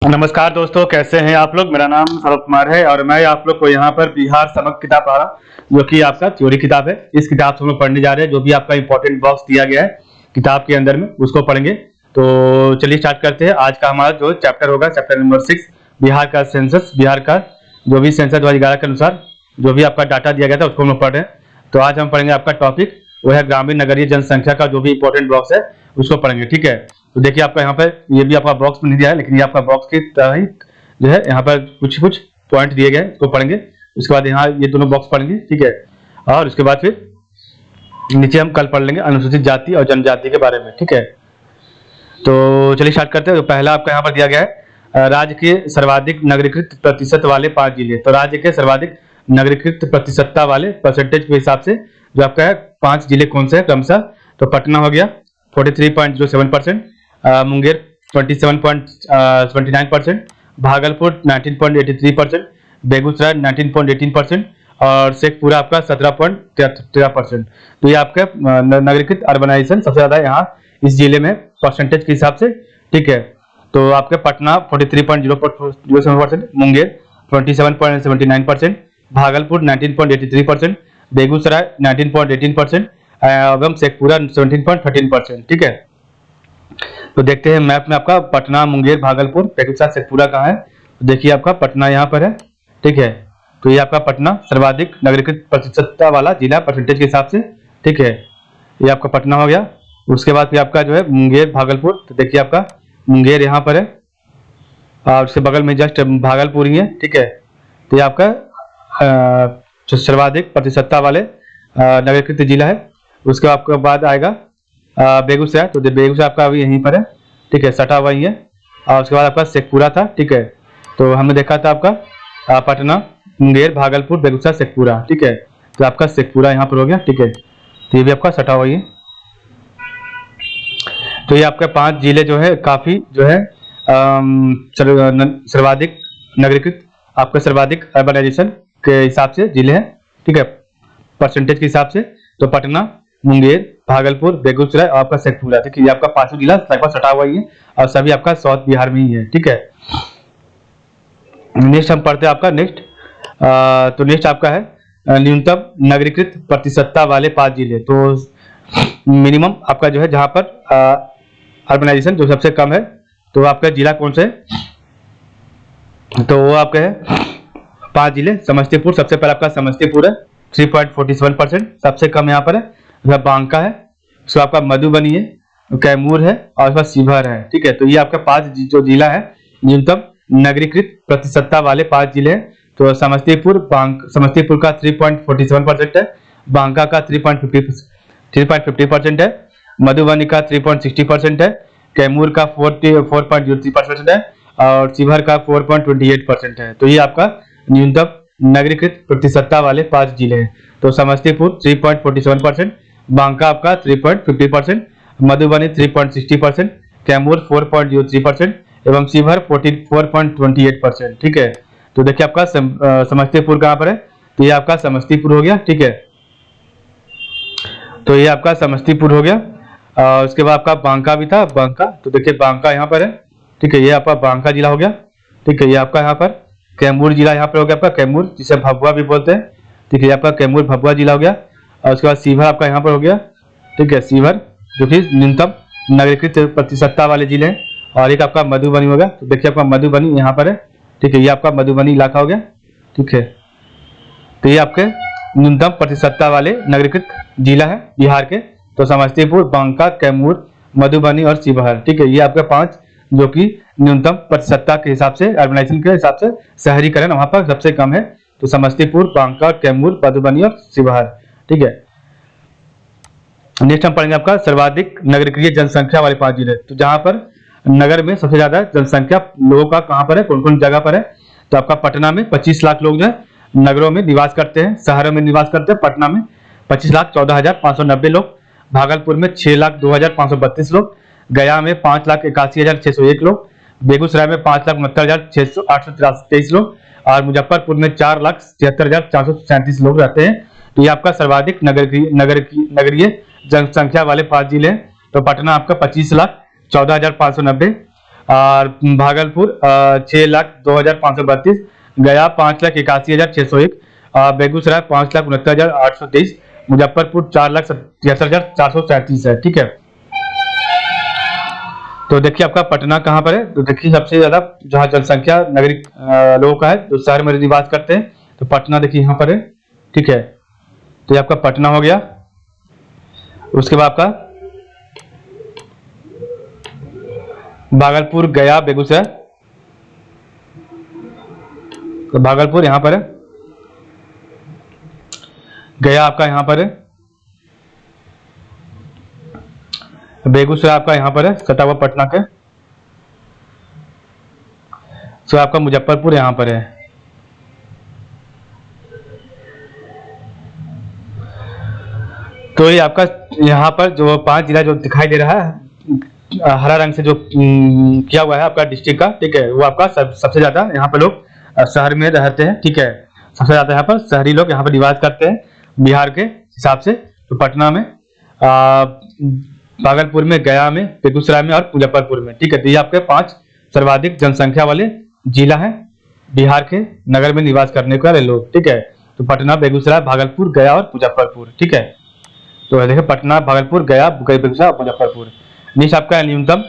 नमस्कार दोस्तों, कैसे हैं आप लोग। मेरा नाम सौरभ कुमार है और मैं आप लोग को यहाँ पर बिहार समग्र किताब पढ़ा रहा हूँ, जो कि आपका थ्योरी किताब है। इस किताब से हम लोग पढ़ने जा रहे हैं। जो भी आपका इंपॉर्टेंट बॉक्स दिया गया है किताब के अंदर में, उसको पढ़ेंगे। तो चलिए स्टार्ट करते हैं। आज का हमारा जो चैप्टर होगा, चैप्टर नंबर 6, बिहार का सेंसस। बिहार का जो भी सेंसस 2011 के अनुसार जो भी आपका डाटा दिया गया था उसको हम लोग पढ़ रहे हैं। तो आज हम पढ़ेंगे, आपका टॉपिक वो है ग्रामीण नगरीय जनसंख्या का जो भी इंपॉर्टेंट बॉक्स है उसको पढ़ेंगे। ठीक है, तो देखिए आपका यहाँ पर ये भी आपका बॉक्स में नहीं दिया है, लेकिन ये आपका बॉक्स की तरह ही जो है यहाँ पर कुछ कुछ पॉइंट दिए गए, इसको पढ़ेंगे। उसके बाद यहाँ ये दोनों बॉक्स पढ़ेंगे, ठीक है। और उसके बाद फिर नीचे हम कल पढ़ लेंगे अनुसूचित जाति और जनजाति के बारे में, ठीक है। तो चलिए स्टार्ट करते हैं। तो पहला आपका यहाँ पर दिया गया है राज्य के सर्वाधिक नगरीकृत प्रतिशत वाले 5 जिले। तो राज्य के सर्वाधिक नगरीकृत प्रतिशतता वाले परसेंटेज के हिसाब से जो आपका है 5 जिले कौन से हैं क्रमशः। तो पटना हो गया 43.07%, मुंगेर 27.29%, भागलपुर 19.83%, बेगूसराय 19.18% और शेखपुरा आपका 17.13%। तो ये आपका नगरीकृत अर्बनाइजेशन सबसे ज्यादा यहाँ इस जिले में परसेंटेज के हिसाब से, ठीक है। तो आपके पटना 43.07%, मुंगेर 27.79%, भागलपुर 19.83%, बेगूसराय 19.18% एवं शेखपुरा 17.13%, ठीक है। तो देखते हैं मैप में आपका पटना, मुंगेर, भागलपुर, बेगूसराय, शेखपुरा कहाँ है। तो देखिए आपका पटना यहाँ पर है, ठीक है। तो ये आपका पटना सर्वाधिक नगरीकृत प्रतिशतता वाला जिला परसेंटेज के हिसाब से, ठीक है। ये आपका पटना हो गया। उसके बाद फिर आपका जो है मुंगेर, भागलपुर। तो देखिए आपका मुंगेर यहाँ पर है और उसके बगल में जस्ट भागलपुर ही है, ठीक है। तो ये आपका सर्वाधिक प्रतिशतता वाले नगरीकृत जिला है। उसके आपके बाद आएगा बेगूसराय। तो बेगूसराय आपका अभी यहीं पर है, ठीक है, सटा हुआ ही है। और उसके बाद आपका शेखपुरा था, ठीक है। तो हमने देखा था आपका पटना, मुंगेर, भागलपुर, बेगूसराय, शेखपुरा, ठीक है। तो आपका शेखपुरा यहाँ पर हो गया, ठीक है। तो ये भी आपका सटा हुआ ही है। तो ये आपके 5 जिले जो है काफी जो है सर्वाधिक नगरीकृत, आपका सर्वाधिक अर्बनाइजेशन के हिसाब से जिले हैं, ठीक है, परसेंटेज के हिसाब से। तो पटना, मुंगेर, भागलपुर, बेगूसराय और आपका शेखपुरा, ठीक है। ये आपका 5 जिला लगभग सटा हुआ ही है और सभी आपका साउथ बिहार में ही है, ठीक है। नेक्स्ट हम पढ़ते हैं आपका नेक्स्ट। तो नेक्स्ट आपका है न्यूनतम नगरीकृत प्रतिशतता वाले 5 जिले। तो मिनिमम आपका जो है जहां पर अर्बनाइजेशन जो सबसे कम है, तो आपका जिला कौन सा है। तो वो आपका है 5 जिले। समस्तीपुर सबसे पहले आपका समस्तीपुर है 3.47%, सबसे कम यहाँ पर है। बांका है, उसका आपका मधुबनी है, कैमूर है और उसका शिवहर है, ठीक है। तो ये आपका 5 जो जिला है न्यूनतम नगरीकृत प्रतिशतता वाले 5 जिले हैं। तो समस्तीपुर का 3.47% है, बांका का 3.50% है, मधुबनी का 3.60% है, कैमूर का 4.03% है और शिवहर का 4.28% है। तो ये आपका न्यूनतम नगरीकृत प्रतिशतता वाले 5 जिले हैं। तो समस्तीपुर 3.47%, बांका आपका 3.50%, मधुबनी 3.60%, कैमूर 4.03% एवं शिवहर 4.28%, ठीक है। तो देखिए आपका समस्तीपुर कहाँ पर है। तो ये आपका समस्तीपुर हो गया, ठीक है। तो ये आपका समस्तीपुर हो गया। उसके बाद आपका बांका भी था, बांका। तो देखिए बांका यहाँ पर है, ठीक है। ये आपका बांका जिला हो गया, ठीक है। ये आपका यहाँ पर कैमूर जिला यहाँ पर हो गया आपका कैमूर, जिसे भभुआ भी बोलते हैं, ठीक है। ये आपका कैमूर भभुआ जिला हो गया। और उसके बाद शिवहर आपका यहाँ पर हो गया, ठीक है, शिवहर जो कि न्यूनतम नगरीकृत प्रतिशतता वाले जिले हैं। और एक आपका मधुबनी हो गया। तो देखिए आपका मधुबनी यहाँ पर है, ठीक है। ये आपका मधुबनी इलाका हो गया, ठीक है। तो ये आपके न्यूनतम प्रतिशतता वाले नगरीकृत जिला है बिहार के। तो समस्तीपुर, बांका, कैमूर, मधुबनी और शिवहर, ठीक है। ये आपके 5 जो कि न्यूनतम प्रतिशतता के हिसाब से, अर्बनाइजेशन के हिसाब से, शहरीकरण वहां पर सबसे कम है। तो समस्तीपुर, बांका, कैमूर, मधुबनी और शिवहर, ठीक है। नेक्स्ट हम पढ़ेंगे आपका सर्वाधिक नगरीय जनसंख्या वाले 5 जिले। तो जहां पर नगर में सबसे ज्यादा जनसंख्या लोगों का कहां पर है, कौन कौन जगह पर है। तो आपका पटना में 25 लाख लोग जो है नगरों में निवास करते हैं, शहरों में निवास करते हैं। पटना में 25,14,590 लोग, भागलपुर में 6,02,532 लोग, गया में 5,81,601 लोग, बेगूसराय में 5,69,823 लोग और मुजफ्फरपुर में 4,76,437 लोग रहते हैं। तो ये आपका सर्वाधिक नगरीय जनसंख्या वाले 5 जिले हैं। तो पटना आपका 25,14,590, और भागलपुर 6,02,532, गया 5,81,601, बेगूसराय 5,69,823, मुजफ्फरपुर 4,73,437 है। ठीक है, तो देखिए आपका पटना कहाँ पर है, तो देखिए सबसे ज्यादा जहाँ जनसंख्या नागरिक लोगों का है जो शहर में निवास करते हैं, तो पटना देखिए यहाँ पर है। ठीक है, तो ये आपका पटना हो गया। उसके बाद आपका भागलपुर, गया, बेगूसराय, तो भागलपुर यहाँ पर है, गया आपका यहाँ पर है, बेगूसराय आपका यहाँ पर है सटा हुआ पटना के, तो आपका मुजफ्फरपुर यहाँ पर है। तो ये आपका यहाँ पर जो 5 जिला जो दिखाई दे रहा है हरा रंग से जो किया हुआ है आपका डिस्ट्रिक्ट का, ठीक है, वो आपका सबसे ज्यादा यहाँ पर लोग शहर में रहते हैं। ठीक है, सबसे ज्यादा यहाँ पर शहरी लोग यहाँ पर निवास करते हैं बिहार के हिसाब से। तो पटना में, भागलपुर में, गया में, बेगूसराय में और मुजफ्फरपुर में। ठीक है, तो ये आपके 5 सर्वाधिक जनसंख्या वाले जिला हैं बिहार के नगर में निवास करने वाले लोग। ठीक है, तो पटना, बेगूसराय, भागलपुर, गया और मुजफ्फरपुर। ठीक है, तो देखिए पटना, भागलपुर, गया, बेगूसराय, मुजफ्फरपुर। नेक्स्ट आपका है न्यूनतम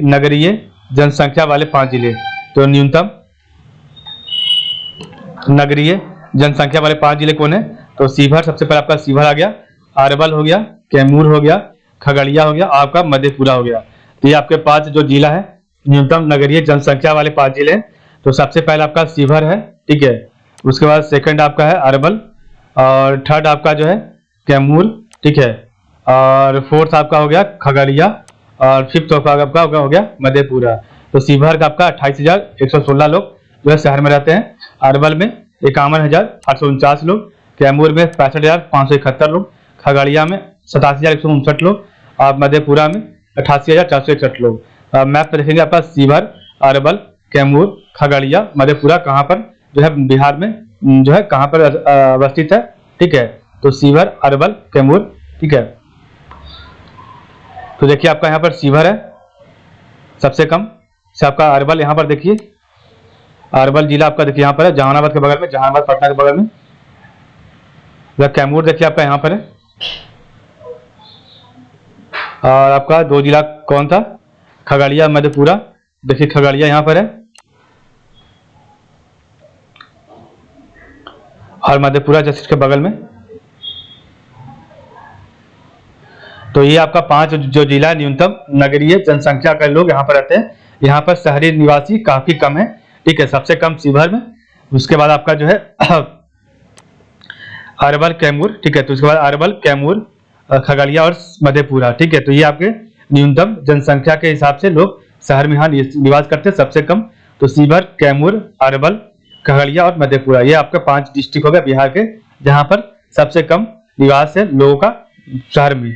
नगरीय जनसंख्या वाले 5 जिले। तो न्यूनतम नगरीय जनसंख्या वाले 5 जिले कौन है, तो शिवहर सबसे पहले आपका शिवहर आ गया, अरवल हो गया, कैमूर हो गया, खगड़िया हो गया, आपका मधेपुरा हो गया। तो ये आपके 5 जो जिला है न्यूनतम नगरीय जनसंख्या वाले 5 जिले हैं। तो सबसे पहले आपका शिवहर है। ठीक है, उसके बाद सेकंड आपका है अरवल, और थर्ड आपका जो है कैमूर। ठीक है, और फोर्थ आपका हो गया खगड़िया, और फिफ्थ आपका हो गया मधेपुरा। तो शिवहर का आपका 28,116 लोग जो है शहर में रहते हैं, अरवल में 51,849 लोग, कैमूर में 65,571 लोग, खगड़िया में 87,159 लोग, और मधेपुरा में 88,461 लोग। मैप पे देखेंगे आपका शिवहर, अरवल, कैमूर, खगड़िया, मधेपुरा कहाँ पर जो है बिहार में जो है कहाँ पर अवस्थित है। ठीक है, तो शिवहर, अरवल, कैमूर। ठीक है, तो देखिए आपका यहाँ पर शिवहर है सबसे कम से, आपका अरवल यहाँ पर देखिए, अरवल जिला आपका देखिए यहाँ पर है, जहानाबाद के बगल में, जहानाबाद पटना के बगल में। कैमूर देखिए आपका यहाँ पर है, और आपका 2 जिला कौन था, खगड़िया, मधेपुरा। देखिए खगड़िया यहाँ पर है, और मधेपुरा जस्ट के बगल में। तो ये आपका 5 जो जिला न्यूनतम नगरीय जनसंख्या के लोग यहाँ पर रहते हैं। यहाँ पर शहरी निवासी काफी कम है। ठीक है, सबसे कम शिवहर में, उसके बाद आपका जो है अरवल, कैमूर। ठीक है, तो उसके बाद अरवल, कैमूर, खगड़िया और मधेपुरा। ठीक है, तो ये आपके न्यूनतम जनसंख्या के हिसाब से लोग शहर में यहाँ निवास करते हैं सबसे कम। तो शिवहर, कैमूर, अरवल, खगड़िया और मधेपुरा, ये आपके 5 डिस्ट्रिक्ट हो गए बिहार के जहां पर सबसे कम निवास है लोगों का शहर में।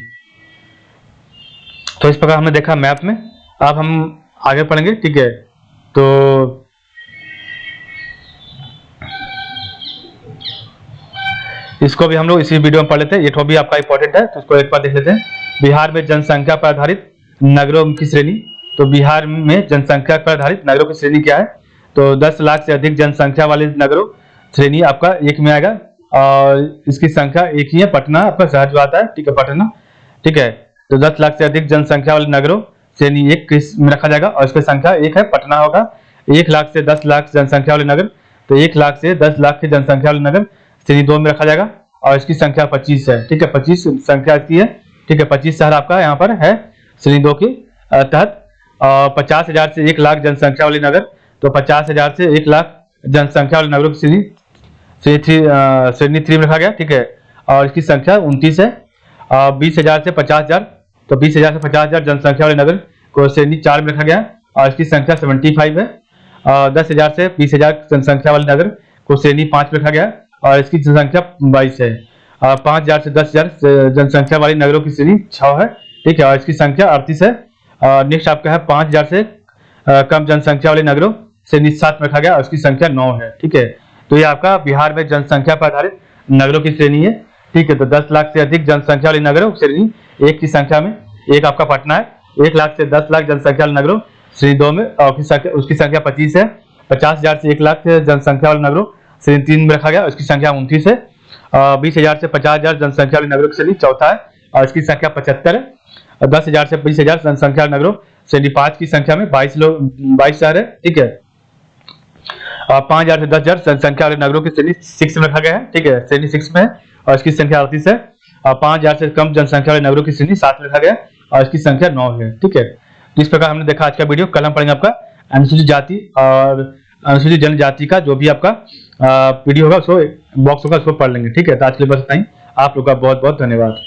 तो इस प्रकार हमने देखा मैप में। अब हम आगे पढ़ेंगे। ठीक है, तो इसको भी हम लोग इसी वीडियो में पढ़ लेते हैं, ये तो भी आपका इंपॉर्टेंट है, तो इसको एक बार देख लेते हैं। बिहार में जनसंख्या पर आधारित नगरों की श्रेणी। तो बिहार में जनसंख्या पर आधारित नगरों की श्रेणी क्या है, तो 10 लाख से अधिक जनसंख्या वाले नगरों श्रेणी आपका 1 में आएगा, और इसकी संख्या एक ही है, पटना आपका शहर जो आता है। ठीक है, पटना। ठीक है, तो 10 लाख से अधिक जनसंख्या वाले नगरों श्रेणी 1 में रखा जाएगा, और इसकी संख्या 1 है, पटना होगा। 1 लाख से 10 लाख जनसंख्या वाले नगर, तो 1 लाख से 10 लाख की जनसंख्या वाले नगर श्रेणी 2 में रखा जाएगा, और इसकी संख्या 25 है। ठीक है, 25 संख्या इसकी है। ठीक है, 25 शहर आपका यहाँ पर है श्रेणी 2 के तहत। 50,000 से 1 लाख जनसंख्या वाले नगर, तो 50,000 से 1 लाख जनसंख्या वाले नगरों की श्रेणी 3 में रखा गया। ठीक है, और इसकी संख्या 29 है। 20,000 से 50,000, तो 20,000 से 50,000 जनसंख्या वाले नगर को श्रेणी 4 में रखा गया, और इसकी संख्या 75 है। 10,000 से 20,000 जनसंख्या वाले नगर को श्रेणी 5 में रखा गया, और इसकी जनसंख्या 22 है। 5,000 से 10,000 जनसंख्या वाली नगरों की श्रेणी 6 है। ठीक है, और इसकी संख्या 38 है। नेक्स्ट आपका है 5,000 से कम जनसंख्या वाले नगरों श्रेणी 7 में रखा गया, और इसकी संख्या 9 है। ठीक है, तो ये आपका बिहार में जनसंख्या पर आधारित नगरों की श्रेणी है। ठीक है, तो 10 लाख से अधिक जनसंख्या वाले नगरों श्रेणी 1 की संख्या में, एक आपका पटना है। 1 लाख से 10 लाख जनसंख्या वाले नगरों श्रेणी 2 में उसकी संख्या 25 है। 50,000 से 1 लाख जनसंख्या वाले नगरों श्रेणी 3 में रखा गया, उसकी संख्या 29 है। 20,000 से 50,000 जनसंख्या वाले नगरों की श्रेणी चौथा है और इसकी संख्या 75 है। 10,000 से 20,000 जनसंख्या वाले नगरों श्रेणी 5 की संख्या में 22 शहर है, ठीक है। 5,000 से 10,000 जनसंख्या वाले नगरों की श्रेणी 6 में रखा गया है, ठीक है, श्रेणी 6 में है और इसकी संख्या 38 है। 5,000 से कम जनसंख्या वाले नगरों की श्रेणी 7 में रखा गया है और इसकी संख्या 9 है, ठीक है। तो इस प्रकार हमने देखा आज का वीडियो। कल हम पढ़ेंगे आपका अनुसूचित जाति और अनुसूचित जनजाति का जो भी आपका वीडियो होगा उसको बॉक्स होगा उसको पढ़ लेंगे, ठीक है। तो आज के लिए बस इतना ही। आप लोग का बहुत बहुत धन्यवाद।